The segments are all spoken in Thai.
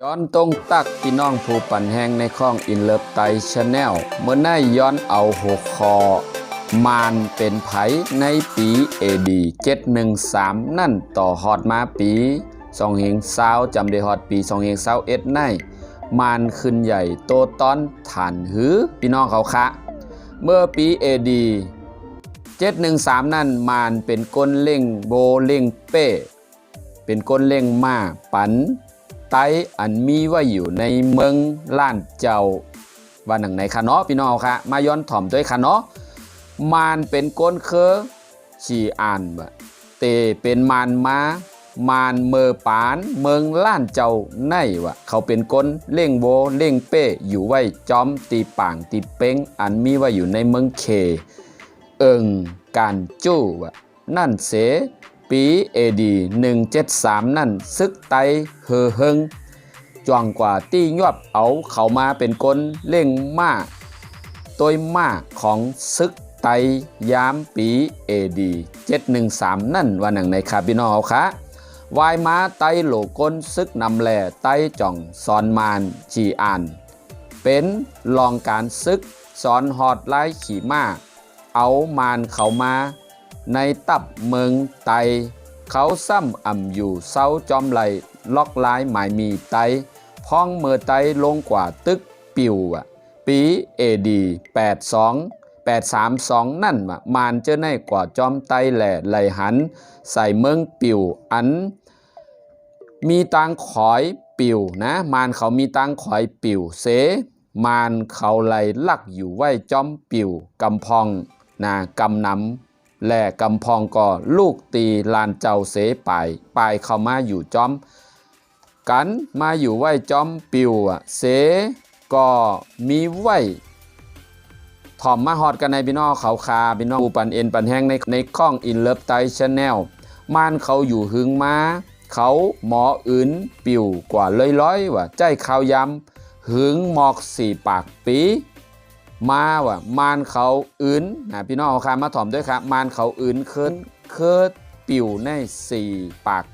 ย้อนตรงตักพี่น้องผู้ปั่นแห้งในข้องอินเลิฟไตชาแนลเมื่อได้ย้อนเอาหัวคอมานเป็นไผในปีเอดี713นั่นต่อฮอดมาปี2020จำได้ฮอดปี2021ในมานขึ้นใหญ่โตตอนฐานหือพี่น้องเขาคะเมื่อปีเอดี713นั่นมานเป็นก้นเล่งโบเล่งเป้เป็นก้นเล่งมาปันไตอันมีไว้อยู่ในเมืองล้านเจ้าว่าหนังไหนคะเนาะพี่น้องค่ะมาย้อนถ่อมด้วยค่ะเนาะมานเป็นก้นเคอฉีอ่านบะเตเป็นมานมานเมอปานเมืองล้านเจ้าในวะเขาเป็นก้นเล่งโบเล่งเป้อยู่ไว้จอมตีป่างตีเป้งอันมีไว้อยู่ในเมืองเคการจู้วะนั่นเสปีเอดี173นั่นซึกไตเฮอเฮงจวงกว่าตี้ยวบเอาเขามาเป็นก้นเล่งมาตัวมาของซึกไตยามปีเอดี713นั่นว่าหนังในคาบินอลค่ะวายม้าไตโหลก้นซึกนำแหล่ไตจ่องสอนมานจีอ่านเป็นรองการซึกสอนหอดไล่ขี่ม้าเอามานเขามาในตับเมืองไตเขาซ้ำอ่ำอยู่เศร้าจอมไหลล็อกลายหมายมีไตพ้องเมื่อไตลงกว่าตึกปิวปีเอดี832นั่นมานเจ้าในกว่าจอมไตแหล่ไหลหันใส่เมืองปิวอันมีตังขอยปิวนะมานเขามีตังขอยปิวเสมานเขาไหลลักอยู่ไว้จอมปิวกำพองกำนำและกำพองก็ลูกตีลานเจ้าเสปายเข้ามาอยู่จอมกันมาอยู่ไว้จอมปิวเสก็มีไว้ถ่อมมาฮอดกันในพี่น้องเขาคาพี่น้องปูปันเอ็นปันแห้งในข้องอินเลิฟไตชาแนลม่านเขาอยู่หึงมาเขาหมออื่นปิวกว่าร้อยใจข่าวยำหึงหมอก4 ปากปีมามานเขาอื่นพี่น้องเอาคามาถ่อมด้วยครับมานเขาอื่นเคอปิวใน4 ปาก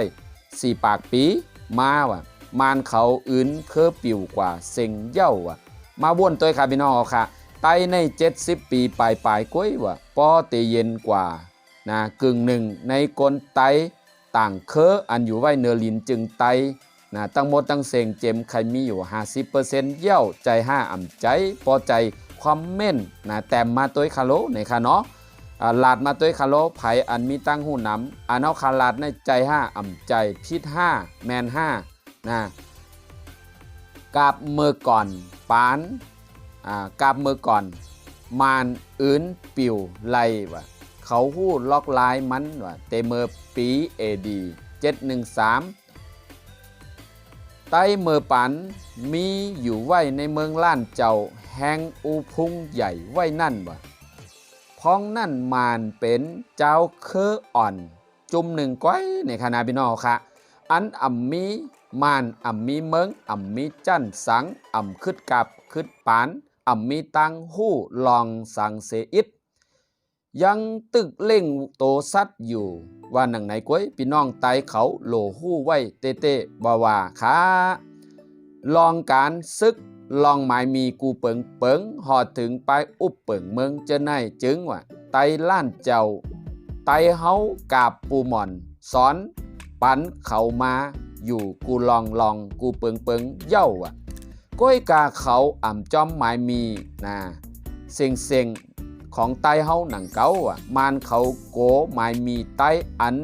400 4 ปากปีมานเขาอื่นเคอปิวกว่าเซ็งเย่ามาว่นตัวครับพี่น้องเอาค่ะไตใน70 ปีปลายก้อยปอเตเย็นกว่ากึ่งหนึ่งในกลไตต่างเคออันอยู่ไว้เนลินจึงไตตั้งหมดตั้งเสงเจมใครมีอยู่ 50% เย่าใจ5อ่ำใจพอใจความเม่นแต้มมาตัวคาโลในค่ะเนาะลาดมาตัวคาโลไผอันมีตั้งหูน้ำอันเอาคาลาดในใจ5อ่ำใจพิษ5แมน5กาบเมื่อก่อนปานกาบเมื่อก่อนมานอื่นปิวไล่เขาหู้ล็อกลายมันเตเมอปีเอดี713ไต้เมอปันมีอยู่ไว้ในเมืองล้านเจ้าแห่งอูพุงใหญ่ไว้นั่นพ้องนั่นมานเป็นเจ้าเคออ่อนจุ่มหนึ่งก้อยในคณะพี่น้องค่ะอันอ่ำมีมานอ่ำมีเมืองอ่ำมีจันสังอ่ำคึดกับคึดปานอ่ำมีตังหู้ลองสังเสอิดยังตึกเล่งโตซัดอยู่ว่าหนังไหนก้อยพี่น้องไตเขาโหลหู้ไว้เต้บว่าค่ะลองการซึกลองหมายมีกูเปิงหอดถึงไปอุบเปิงเมืองเจ้าในจึงไตล้านเจ้าไตเฮากาบปูหม่อนสอนปันเขามาอยู่กูลองกูเปิงเย่าก้อยกาเขาอ่ำจอมหมายมีเซ็งของไตเฮาหนังเก้ามานเขาโกหมายมีไตอัน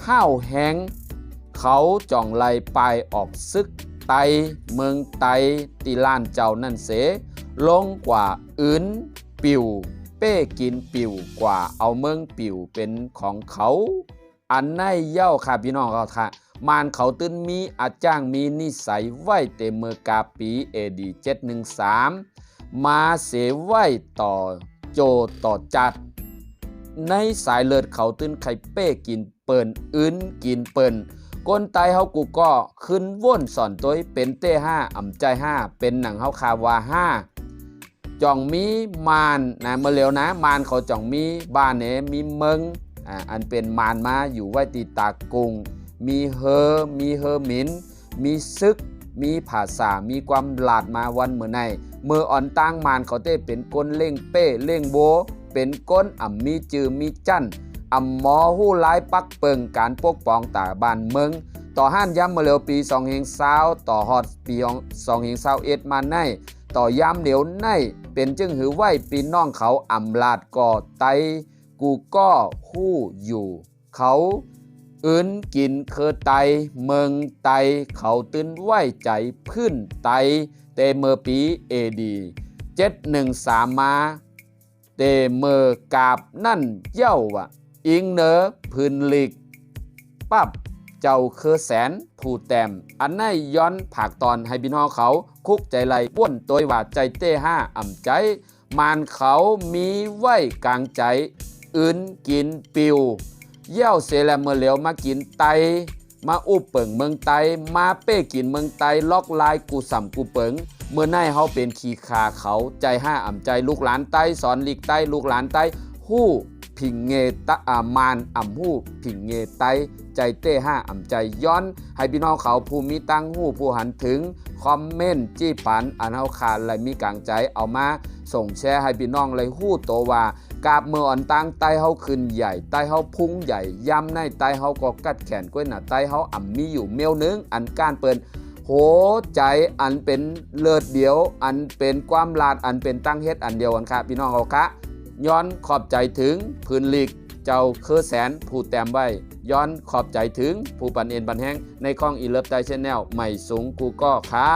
ห้าวแหงเขาจ่องไล่ไปออกซึกไตเมืองไตตีล้านเจ้านั่นเสลงกว่าอื่นปิวเป้กินปิวกว่าเอาเมืองปิวเป็นของเขาอันในเย่าค่ะพี่น้องเราค่ะมานเขาตื้นมีอาจ้างมีนิสัยไว้เตเมกาปีเอดี713มาเสไว้ต่อโจต่อจัดในสายเลือดเขาตื้นไข่เป้กินเปิ่นอื่นกินเปิ่นก้นไตเฮากูก็ขึ้นว่นสอนตัวเป็นเต้5อ่ำใจ5เป็นหนังเฮาคาวา5จ่องมีมานเมื่อเร็วมานเขาจ่องมีบ้านมีเมืองอันเป็นมานมาอยู่ไว้ตีตากุงมีเฮอหมินมีซึก มีภาษามีความหลาดมาวันเมื่อในเมื่ออ่อนตั้งมานเขาได้เป็นก้นเล่งเป้เล่งโบเป็นก้นมีจือมีจั่นหมอหู้ร้ายปักเปิงการปกป้องตาบ้านเมืองต่อห้านย้ำมาเร็วปี2020ต่อฮอดปี2021มาในต่อย้ำเดี๋ยวในเป็นจึงหือไหวปีน้องเขาลาดก่อไตกูก็หู้อยู่เขาอื่นกินเคอไตเมืองไตเขาตื้นไหวใจพื้นไตเตเมอปีเอดี713มาเตเมอกาบนั่นเย้าวะอิงเนอพื้นลิกปั๊บเจ้าเคอแสนผู้แต้มอันในย้อนผากตอนให้พี่น้องเขาคุกใจไหลป้วนตัวว่าใจเต้ห้าใจมานเขามีไว้กลางใจอื่นกินปิวเยี่ยวเสแลเมื่อเหลียวมากินไตมาอุบเปิงเมืองไตมาเป้กินเมืองไตล็อกลายกูสัมกูเปิงเมื่อในเขาเป็นขี้คาเขาใจห้าใจลูกหลานไตสอนลีกไตลูกหลานไตหู้ผิงเงตะมานหู้ผิงเงไตใจเต้ห้าใจย้อนให้พี่น้องเขาผู้มีตั้งหู้ผู้หันถึงคอมเมนต์จี้ปันอันเฮาคาและมีกลางใจเอามาส่งแชร์ให้พี่น้องเลยหู้โตว่ากาบเมื่ออ่อนตังไตเฮาขึ้นใหญ่ไตเฮาพุงใหญ่ย้ำในไตเฮาก็กัดแขนก้วยหน้าไตเฮามีอยู่เมลนึงอันก้านเปิ้นโหใจอันเป็นเลิศเดียวอันเป็นความลาดอันเป็นตั้งเฮ็ดอันเดียวกันค่ะพี่น้องเขาคะย้อนขอบใจถึงพื้นลีกเจ้าเคอแสนผู้แต้มไว้ย้อนขอบใจถึงผู้ปันเอ็นปันแห้งในข้องอีเลิฟไตชแนลใหม่สูงกูก็ค่ะ